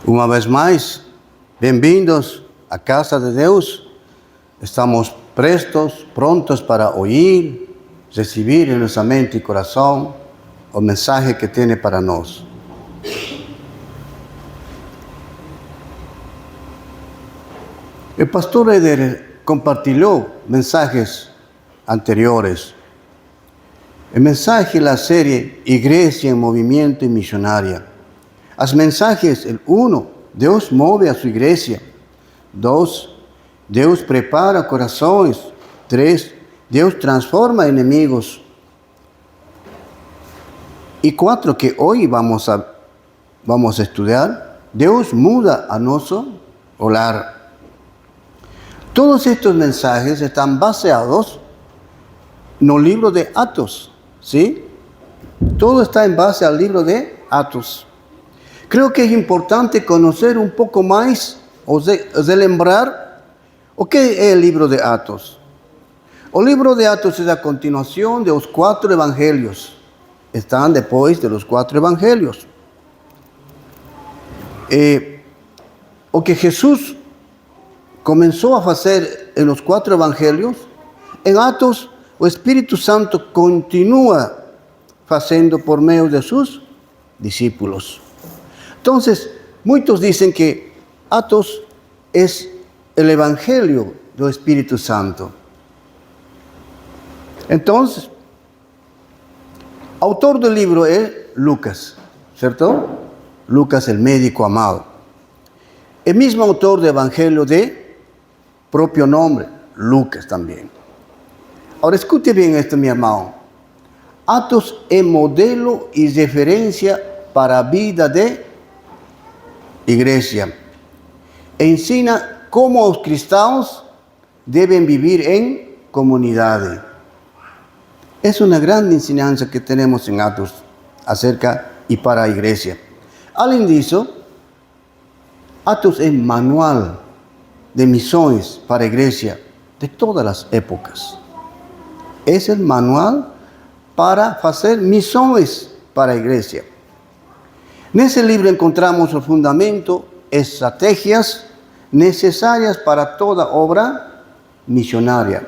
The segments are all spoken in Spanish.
Uma vez mais, bem-vindos à casa de Deus. Estamos prontos para ouvir, receber em nossa mente e coração o mensagem que tem para nós. O pastor Eder compartilhou mensagens anteriores. O mensagem da série Igreja em Movimento e Missionária. As mensagens, el 1, Deus move a sua igreja. 2, Deus prepara corações. 3, Deus transforma inimigos. E 4, que hoje vamos a estudar, Deus muda a nosso lar. Todos estes mensajes estão baseados no livro de Atos, ¿sí? Todo está em base ao livro de Atos. Creo que es importante conocer un poco más o lembrar o que es el libro de Atos. El libro de Atos es la continuación de los 4 evangelios. Están después de los 4 evangelios. O que Jesús comenzó a hacer en los 4 evangelios, en Atos, el Espíritu Santo continúa haciendo por medio de sus discípulos. Entonces, muchos dicen que Atos es el Evangelio del Espíritu Santo. Entonces, autor del libro es Lucas, ¿cierto? Lucas, el médico amado. El mismo autor del Evangelio de propio nombre, Lucas también. Ahora, escute bien esto, mi amado. Atos es modelo y referencia para la vida de igreja. Ensina cómo los cristianos deben vivir en comunidad. Es una gran enseñanza que tenemos en Atos acerca y para la iglesia. Além disso, Atos es manual de misiones para la iglesia de todas las épocas. Es el manual para hacer misiones para la iglesia. Nesse livro encontramos o fundamento, estratégias necessárias para toda obra missionária.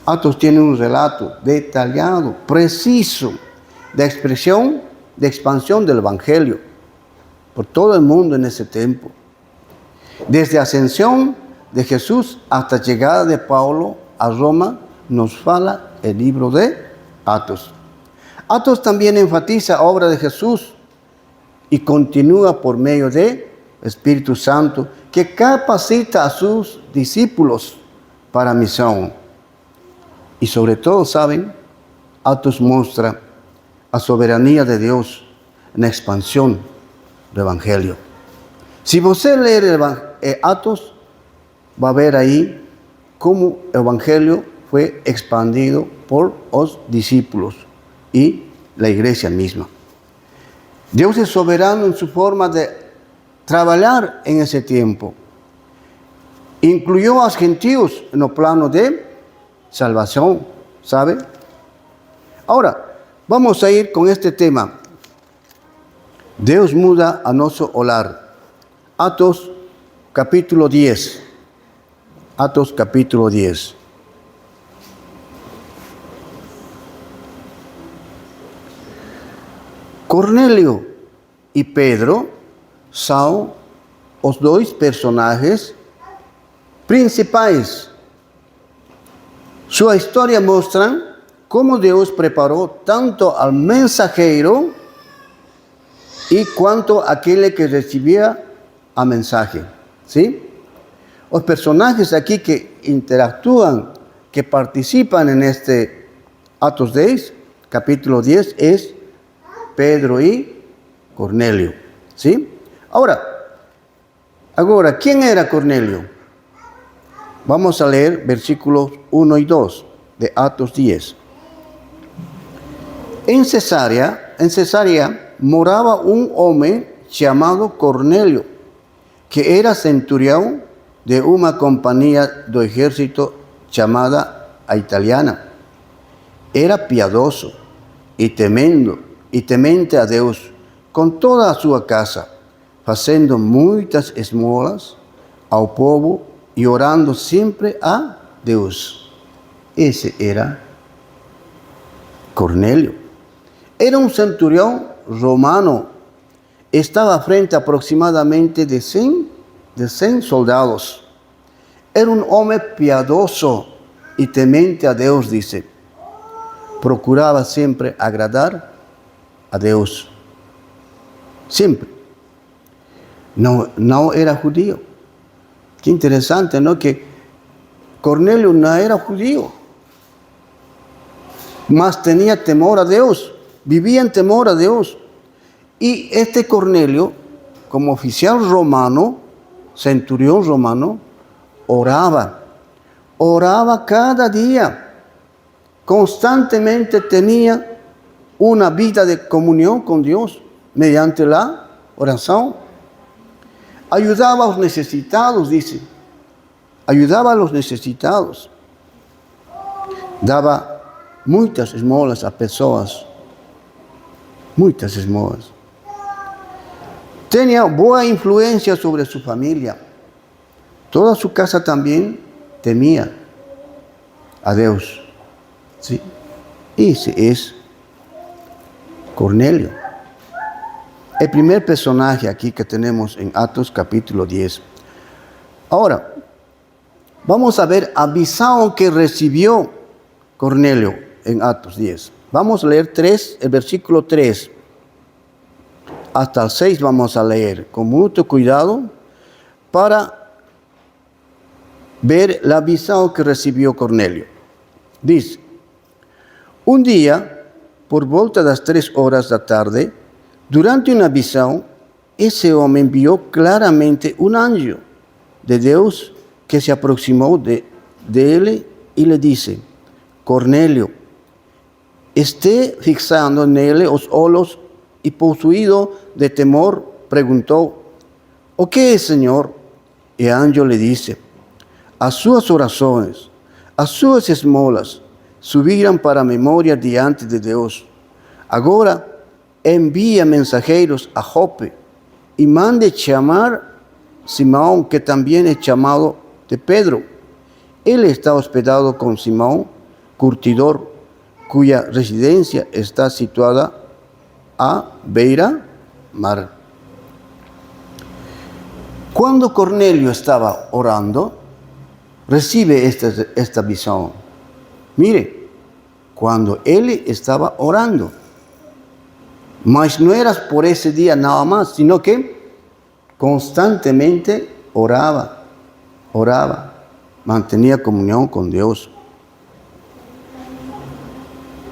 Atos tem um relato detalhado, preciso, da expressão, de expansão do Evangelho por todo o mundo nesse tempo. Desde a ascensão de Jesus até a chegada de Paulo a Roma, nos fala o livro de Atos. Atos também enfatiza a obra de Jesus y continúa por medio del Espíritu Santo que capacita a sus discípulos para misión. Y sobre todo, ¿saben? Atos muestra la soberanía de Dios en la expansión del Evangelio. Si usted lee Atos, va a ver ahí cómo el Evangelio fue expandido por los discípulos y la iglesia misma. Dios es soberano en su forma de trabajar en ese tiempo. Incluyó a los gentiles en el plano de salvación, ¿sabe? Ahora, vamos a ir con este tema. Dios muda a nuestro hogar. Atos capítulo 10. Atos capítulo 10. Cornelio y Pedro son los 2 personajes principales. Su historia muestra cómo Dios preparó tanto al mensajero y cuanto a aquel que recibía el mensaje. ¿Sí? Los personajes aquí que interactúan, que participan en este Atos 10, capítulo 10, es Pedro y Cornelio, ¿sí? Ahora, ¿quién era Cornelio? Vamos a leer versículos 1 y 2 de Atos 10. En Cesarea moraba un hombre llamado Cornelio, que era centurión de una compañía del ejército llamada a italiana. Era piadoso y temente a Dios con toda a su casa, fazendo muitas esmolas ao povo e orando sempre a Deus. Esse era Cornélio. Era um centurião romano. Estava frente aproximadamente de 100 soldados. Era um homem piadoso e temente a Deus, dice. Procurava sempre agradar a Deus. Sempre. Não era judío. Que interessante, ¿no? Que Cornélio não era judío, mas tinha temor a Deus, vivia em temor a Deus. E este Cornélio, como oficial romano, centurión romano, oraba cada día, constantemente tenía una vida de comunión con Dios mediante la oración. Ayudaba a los necesitados, dice, ayudaba a los necesitados, daba muchas esmolas a personas, muchas esmolas. Tenía buena influencia sobre su familia. Toda su casa también temía a Dios. ¿Sí? Ese es Cornélio. El primer personaje aquí que tenemos en Atos capítulo 10. Ahora, vamos a ver la visión que recibió Cornélio en Atos 10. Vamos a leer el versículo 3. Hasta el 6 vamos a leer con mucho cuidado para ver la visión que recibió Cornélio. Dice, un día, por volta das 3 horas da tarde, durante una visión, ese hombre vio claramente un ángel de Dios que se aproximó de él y le dice, Cornélio, esté fixando en él los ojos y poseído de temor, preguntó, ¿o qué es, Señor? Y el ángel le dice, as suas orações, as suas esmolas subiram para a memória diante de Deus. Agora envia mensageiros a Jope e mande chamar Simão, que também é chamado de Pedro. Ele está hospedado com Simão, curtidor, cuya residência está situada à beira-mar. Quando Cornélio estava orando, recibe esta visión. Mire, cuando él estaba orando, mas no era por ese día nada más, sino que constantemente oraba, mantenía comunión con Dios.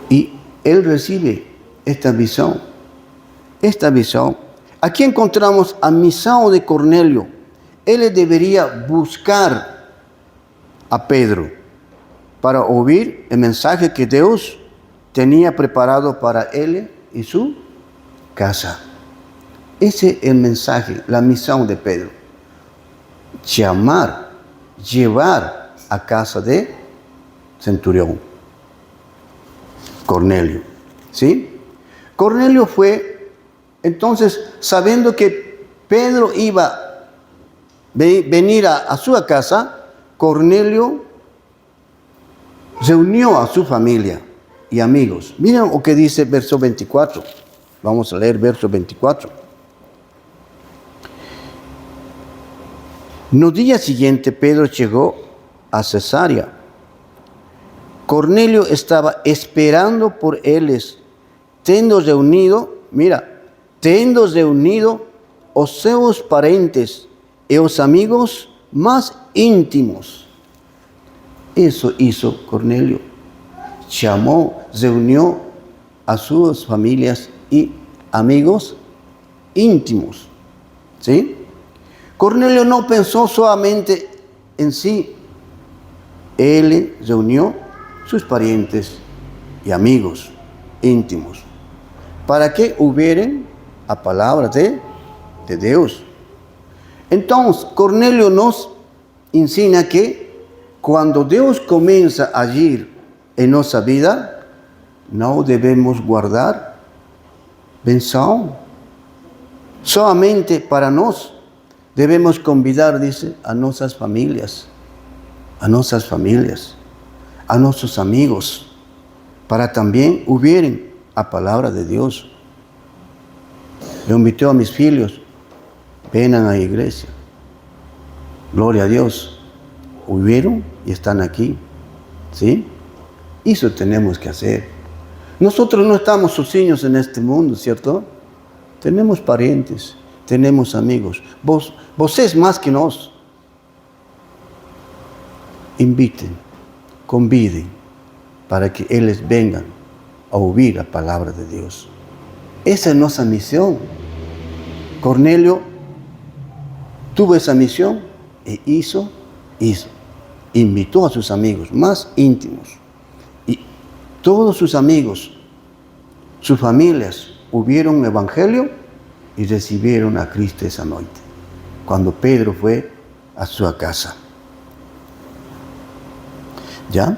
Y él recibe esta visión. Aquí encontramos a misión de Cornélio. Él debería buscar a Pedro para oír el mensaje que Dios tenía preparado para él y su casa. Ese es el mensaje, la misión de Pedro. Llevar a casa de centurión. Cornélio. ¿Sí? Cornélio fue, entonces, sabiendo que Pedro iba a venir a su casa, Cornélio reunió a su familia y amigos. Miren lo que dice verso 24. Vamos a leer verso 24. No día siguiente Pedro llegó a Cesarea. Cornélio estaba esperando por ellos, tendo reunido os seus parentes y os amigos más íntimos. Eso hizo Cornélio. Reunió a sus familias y amigos íntimos. ¿Sí? Cornélio no pensó solamente en sí. Él reunió sus parientes y amigos íntimos para que hubieran a palabra de Dios. Entonces, Cornélio nos enseña que cuando Dios comienza a agir en nuestra vida, no debemos guardar venção. Solamente para nós debemos convidar, dice, a nuestras familias, a nuestros amigos, para también ouvir a palabra de Dios. Eu invito a mis filhos, vengan a la iglesia. Gloria a Dios. Ouvieron y están aquí. ¿Sí? Eso tenemos que hacer. Nosotros no estamos sozinhos en este mundo, ¿cierto? Tenemos parientes, tenemos amigos. Vocês más que nós. Inviten, conviden, para que ellos vengan a oír la palabra de Dios. Esa es nuestra misión. Cornelio tuvo esa misión e hizo. Invitó a sus amigos más íntimos. Y todos sus amigos, sus familias, oyeron el Evangelio y recibieron a Cristo esa noche, cuando Pedro fue a su casa. ¿Ya?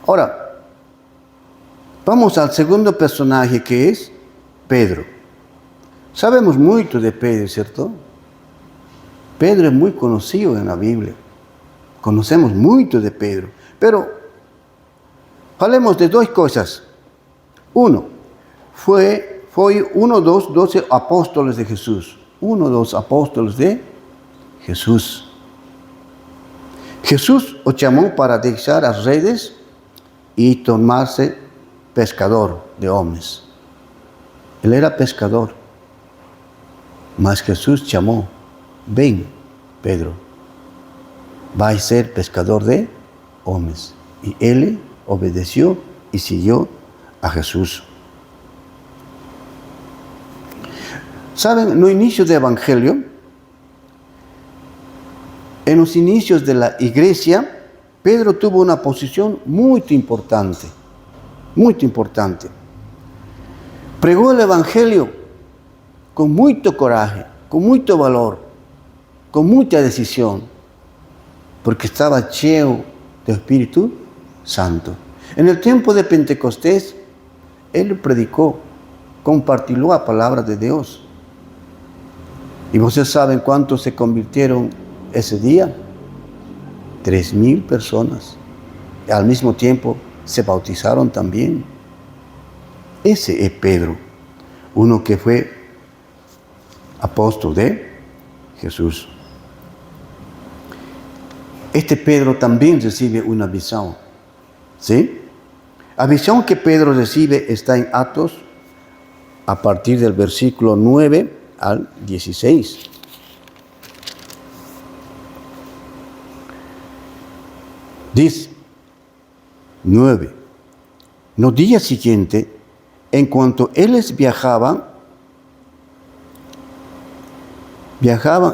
Ahora, vamos al segundo personaje, que es Pedro. Sabemos mucho de Pedro, ¿cierto? Pedro es muy conocido en la Biblia. Conocemos mucho de Pedro. Pero hablemos de dos cosas. Uno, fue uno de los 12 apóstoles de Jesús. Uno de los apóstoles de Jesús. Jesús os llamó para dejar las redes y tornarse pescador de hombres. Él era pescador. Mas Jesús llamó: ven, Pedro, vas a ser pescador de hombres. Y él obedeció y siguió a Jesús. ¿Saben? En los inicios del Evangelio, en los inicios de la iglesia, Pedro tuvo una posición muy importante. Muy importante. Pregó el Evangelio con mucho coraje, con mucho valor, con mucha decisión, porque estaba lleno del Espíritu Santo. En el tiempo de Pentecostés, él predicó, compartió la palabra de Dios. Y ustedes saben cuántos se convirtieron ese día. 3,000 personas. Y al mismo tiempo se bautizaron también. Ese es Pedro, uno que fue apóstol de Jesús. Este Pedro también recibe una visión. ¿Sí? La visión que Pedro recibe está en Atos, a partir del versículo 9 al 16. Dice 9. No día siguiente, en cuanto ellos viajaban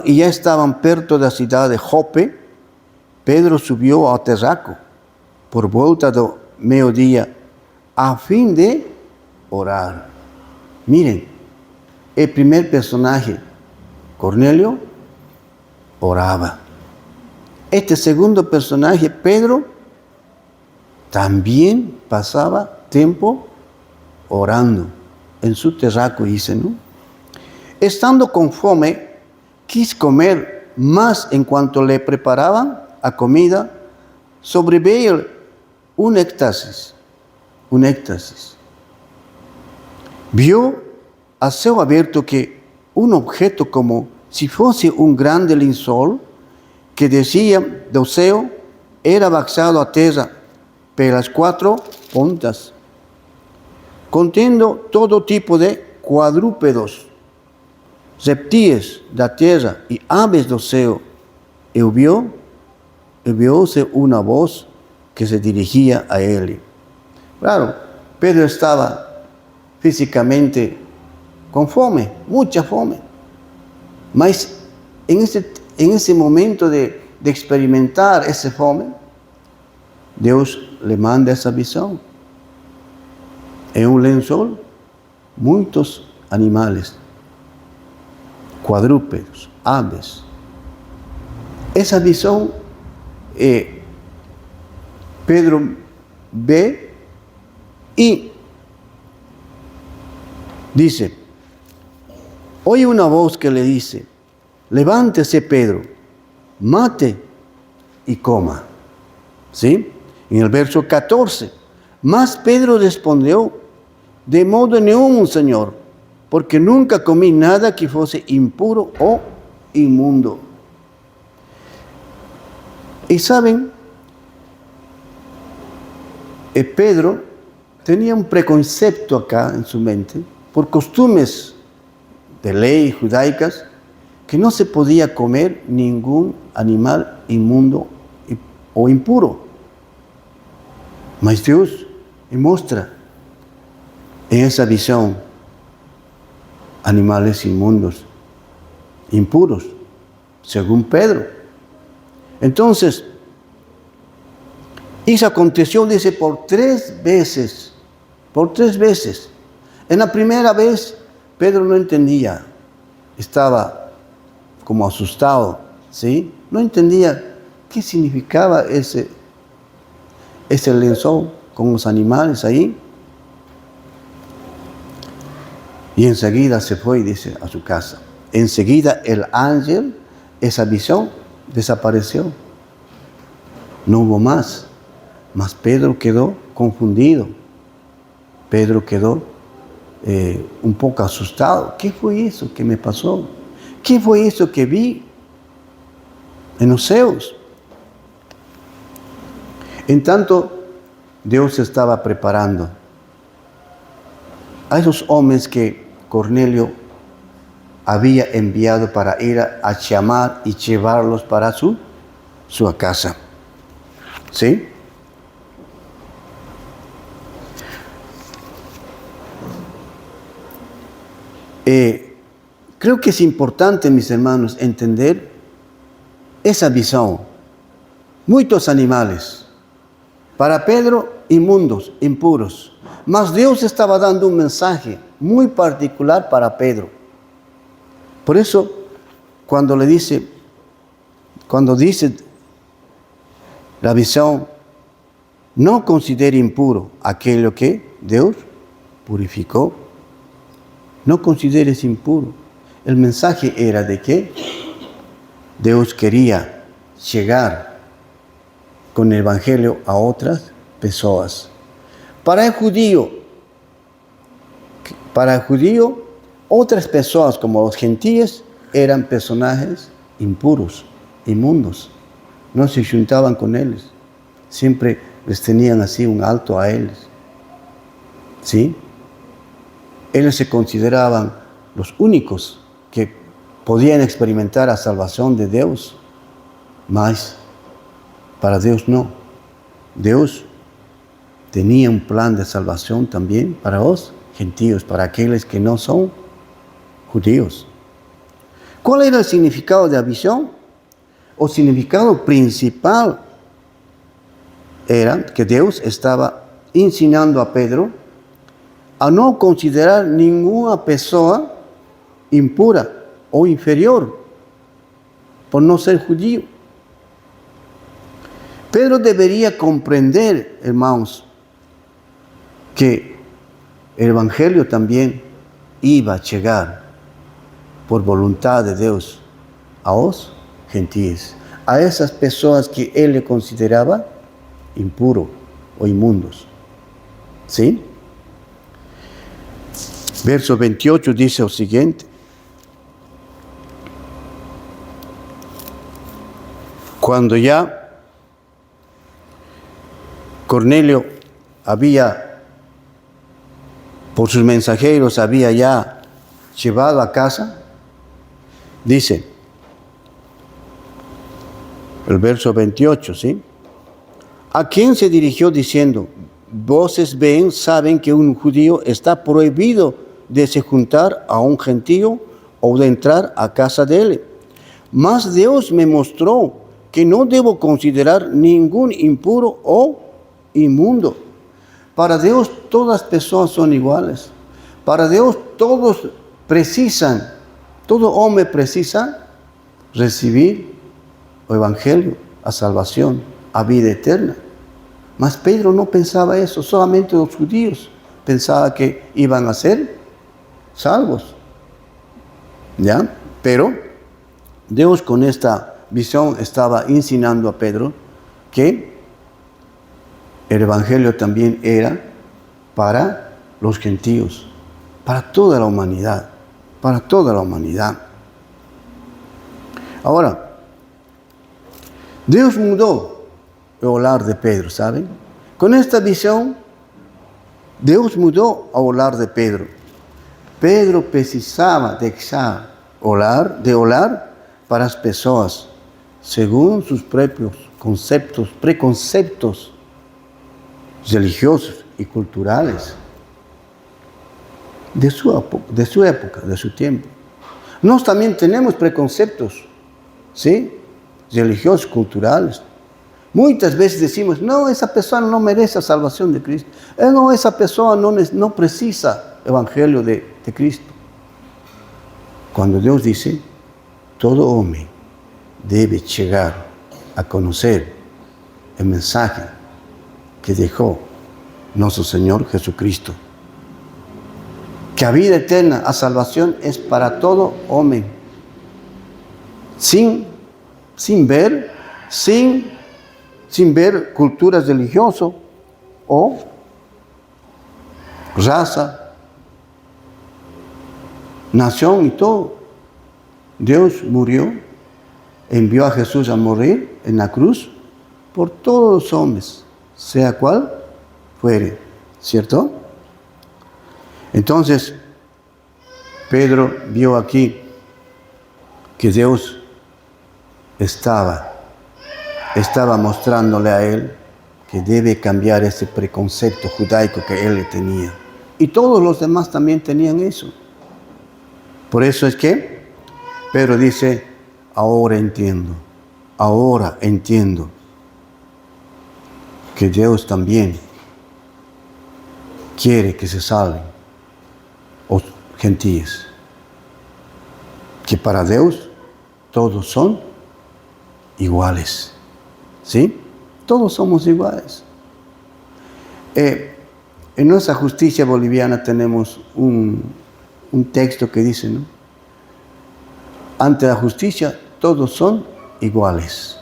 y ya estaban perto de la ciudad de Jope, Pedro subió ao terraco por volta do mediodía a fin de orar. Miren, el primer personaje, Cornelio, oraba. Este segundo personaje, Pedro, también pasaba tiempo orando en su terraco, dice, ¿no? Estando con fome, quis comer, mas en cuanto le preparaban a comida, sobreveio un éxtasis. Vio a céu abierto que un objeto como si fuese un grande lençol que descia do céu era baixado à terra pelas 4 pontas, contendo todo tipo de quadrúpedos, reptiles da terra e aves do céu. E ouviu-se una voz que se dirigía a él. Claro, Pedro estaba físicamente con fome, mucha fome. Mas en ese momento de experimentar esa fome, Dios le manda esa visión. En un lençol, muchos animales, cuadrúpedos, aves. Esa visión, Pedro ve y dice: oye una voz que le dice, levántese Pedro, mate y coma. ¿Sí? En el verso 14, mas Pedro respondió, de modo ningún, Señor, porque nunca comí nada que fuese impuro o inmundo. Y saben, Pedro tenía un preconcepto acá en su mente, por costumbres de ley judaicas, que no se podía comer ningún animal inmundo o impuro. Mas Dios muestra en esa visión animales inmundos, impuros, según Pedro. Entonces, eso aconteció, dice, por tres veces. En la primera vez, Pedro no entendía, estaba como asustado, ¿sí? No entendía qué significaba ese lenzo con los animales ahí. Y enseguida se fue, dice, a su casa. Enseguida el ángel, esa visión, desapareció. No hubo más. Mas Pedro quedó confundido. Pedro quedó un poco asustado. ¿Qué fue eso que me pasó? ¿Qué fue eso que vi en los cielos? En tanto, Dios estaba preparando a esos hombres que Cornelio había enviado para ir a llamar y llevarlos para su casa. ¿Sí? Creo que es importante, mis hermanos, entender esa visión. Muchos animales, para Pedro, inmundos, impuros. Mas Dios estaba dando un mensaje muy particular para Pedro. Por eso, cuando dice la visión, no considere impuro aquello que Dios purificó. No consideres impuro. El mensaje era de que Dios quería llegar con el evangelio a otras personas. Para el judío, otras personas como los gentiles eran personajes impuros, inmundos. No se juntaban con ellos. Siempre les tenían así un alto a ellos. ¿Sí? Ellos se consideraban los únicos que podían experimentar la salvación de Dios. Mas para Dios no. Dios tenía un plan de salvación también para los gentiles, para aquellos que no son judíos. ¿Cuál era el significado de la visión? El significado principal era que Dios estaba enseñando a Pedro a no considerar ninguna persona impura o inferior por no ser judío. Pedro debería comprender, hermanos, que el evangelio también iba a llegar por voluntad de Dios a los gentiles, a esas personas que él le consideraba impuros o inmundos. ¿Sí? Verso 28 dice lo siguiente. Cuando ya Cornelio por sus mensajeros había ya llevado a casa, dice el verso 28, ¿sí? ¿A quién se dirigió diciendo, voces saben que un judío está prohibido de se juntar a un gentío o de entrar a casa de él? Mas Dios me mostró que no debo considerar ningún impuro o inmundo. Para Dios todas las personas son iguales. Para Dios todos precisan, todo hombre precisa recibir el evangelio, a salvación, a vida eterna. Mas Pedro no pensaba eso, solamente los judíos pensaban que iban a ser salvos. ¿Ya? Pero Dios con esta visión estaba enseñando a Pedro que el Evangelio también era para los gentiles, para toda la humanidad, para toda la humanidad. Ahora, Dios mudó el hablar de Pedro, ¿saben? Con esta visión, Dios mudó el hablar de Pedro. Pedro precisaba dejar de hablar para las personas según sus propios preconceptos religiosos y culturales de su época, de su tiempo. Nosotros también tenemos preconceptos, ¿sí? Religiosos, culturales. Muchas veces decimos, no, esa persona no merece la salvación de Cristo. No, esa persona no precisa el Evangelio de Cristo. Cuando Dios dice, todo hombre debe llegar a conocer el mensaje que dejó nuestro Señor Jesucristo. Que la vida eterna, la salvación es para todo hombre. Sin ver culturas religiosas o raza, nación y todo. Dios murió, envió a Jesús a morir en la cruz por todos los hombres, sea cual fuere, ¿cierto? Entonces, Pedro vio aquí que Dios estaba mostrándole a él que debe cambiar ese preconcepto judaico que él tenía. Y todos los demás también tenían eso. Por eso es que Pedro dice, ahora entiendo que Dios también quiere que se salven los gentiles. Que para Dios todos son iguales. ¿Sí? Todos somos iguales. En nuestra justicia boliviana tenemos un texto que dice, ¿no? Ante la justicia todos son iguales.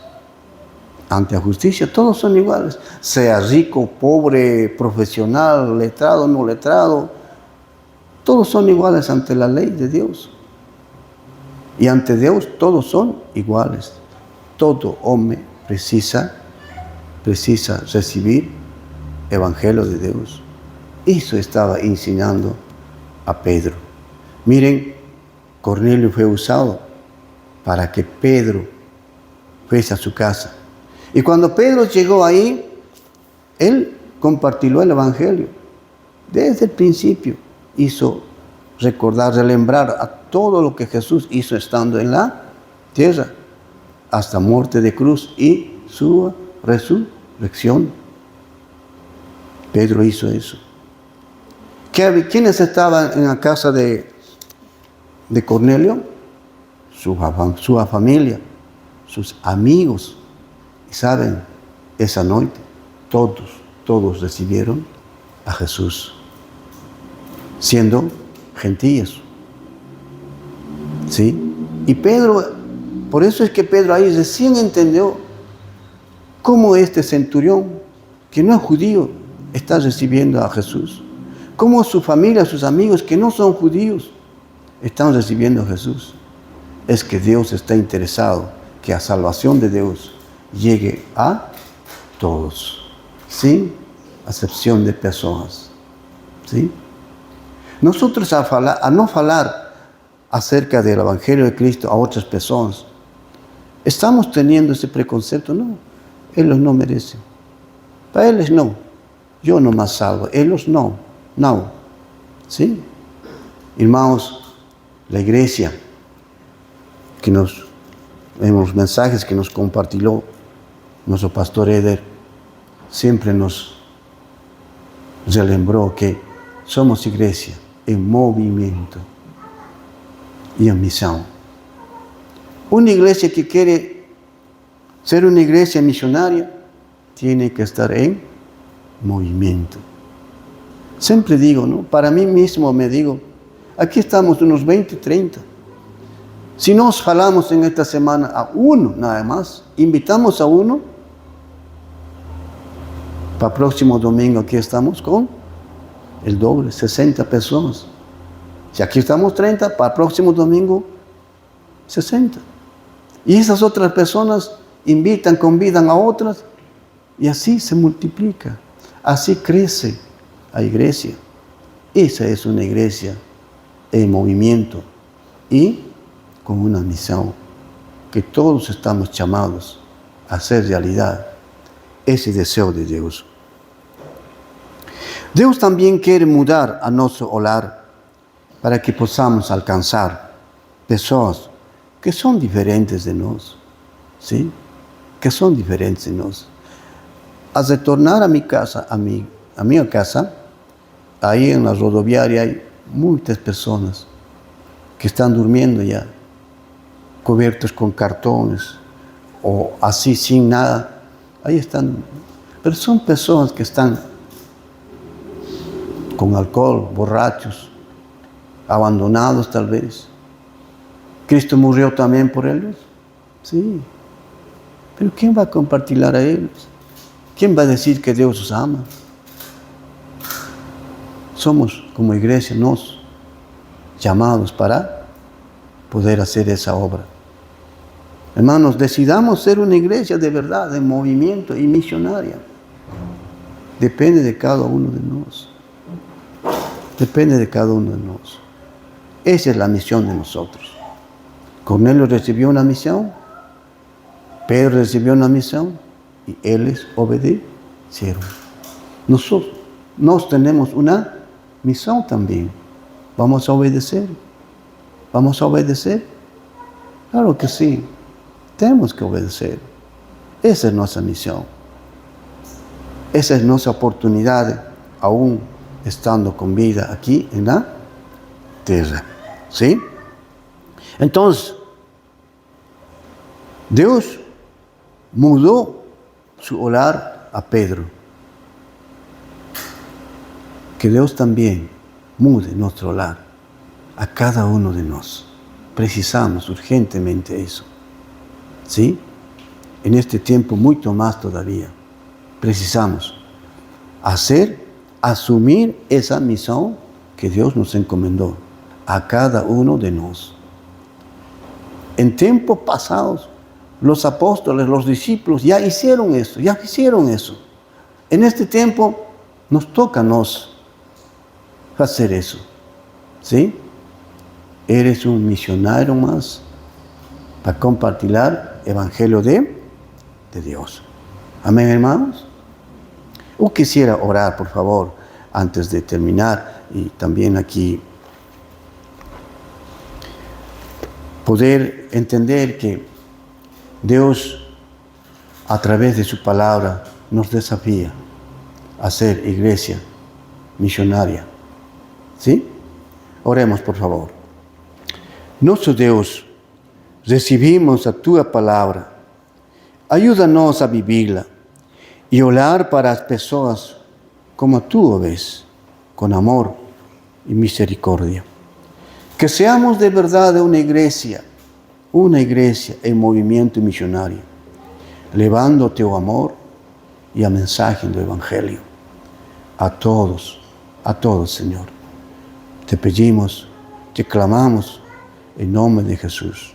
Ante la justicia todos son iguales. Sea rico, pobre, profesional, letrado, no letrado. Todos son iguales ante la ley de Dios. Y ante Dios todos son iguales. Todo hombre precisa recibir el Evangelio de Dios. Eso estaba enseñando a Pedro. Miren, Cornelio fue usado para que Pedro fuese a su casa. Y cuando Pedro llegó ahí, él compartió el Evangelio. Desde el principio hizo relembrar a todo lo que Jesús hizo estando en la tierra, hasta muerte de cruz y su resurrección. Pedro hizo eso. ¿Quiénes estaban en la casa de Cornelio? Su familia, sus amigos. Y saben, esa noche todos recibieron a Jesús, siendo gentiles. ¿Sí? Y Pedro, por eso es que Pedro ahí recién entendió cómo este centurión, que no es judío, está recibiendo a Jesús. Cómo su familia, sus amigos, que no son judíos, están recibiendo a Jesús. Es que Dios está interesado que la salvación de Dios llegue a todos, sin acepción de personas. ¿Sí? Nosotros a no hablar acerca del Evangelio de Cristo a otras personas, estamos teniendo ese preconcepto, no, ellos no merecen. Para ellos no, yo no más salvo, ellos no. ¿Sí? Hermanos, la iglesia, en los mensajes que nos compartió nuestro pastor Eder, siempre nos relembró que somos iglesia en movimiento y en misión. Una iglesia que quiere ser una iglesia misionaria tiene que estar en movimiento. Siempre digo, ¿no? Para mí mismo me digo, aquí estamos unos 20, 30. Si nos falamos en esta semana a uno nada más, invitamos a uno, para el próximo domingo aquí estamos con el doble, 60 personas. Si aquí estamos 30, para el próximo domingo 60. Y esas otras personas invitan, convidan a otras, y así se multiplica. Así crece la iglesia. Esa es una iglesia en movimiento y con una misión que todos estamos llamados a hacer realidad ese deseo de Dios. Dios también quiere mudar a nuestro hogar para que podamos alcanzar personas que son diferentes de nosotros, ¿sí? Que son diferentes de nosotros. Al retornar a mi casa, a mi casa, ahí en la rodoviaria hay muchas personas que están durmiendo ya, cubiertos con cartones o así sin nada. Ahí están, pero son personas que están con alcohol, borrachos, abandonados tal vez. ¿Cristo murió también por ellos? Sí. Pero ¿quién va a compartir a ellos? ¿Quién va a decir que Dios los ama? Somos como iglesia nos llamados para poder hacer esa obra. Hermanos, decidamos ser una iglesia de verdad, de movimiento y misionaria. Depende de cada uno de nosotros. Depende de cada uno de nosotros. Esa es la misión de nosotros. Cornelio recibió una misión, Pedro recibió una misión y ellos obedecieron. Nosotros tenemos una misión también. ¿Vamos a obedecer? ¿Vamos a obedecer? Claro que sí. Tenemos que obedecer. Esa es nuestra misión. Esa es nuestra oportunidad, aún estando con vida aquí en la tierra. ¿Sí? Entonces, Dios mudó su hogar a Pedro. Que Dios también mude nuestro hogar a cada uno de nosotros. Precisamos urgentemente eso. ¿Sí? En este tiempo mucho más todavía. Precisamos asumir esa misión que Dios nos encomendó a cada uno de nosotros. En tiempos pasados, los apóstoles, los discípulos ya hicieron eso. En este tiempo nos toca a nosotros hacer eso. ¿Sí? Eres un misionario más para compartir el Evangelio de Dios. Amén, hermanos. Yo quisiera orar, por favor, antes de terminar, y también aquí poder entender que Dios, a través de su palabra, nos desafía a ser iglesia misionaria. ¿Sí? Oremos, por favor. Nuestro Dios, recibimos a tu palabra. Ayúdanos a vivirla y orar para las personas como tú lo ves, con amor y misericordia. Que seamos de verdad una iglesia en movimiento misionario, llevando tu amor y el mensaje del Evangelio a todos, Señor. Te pedimos, te clamamos en nombre de Jesús.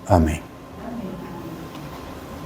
Amén.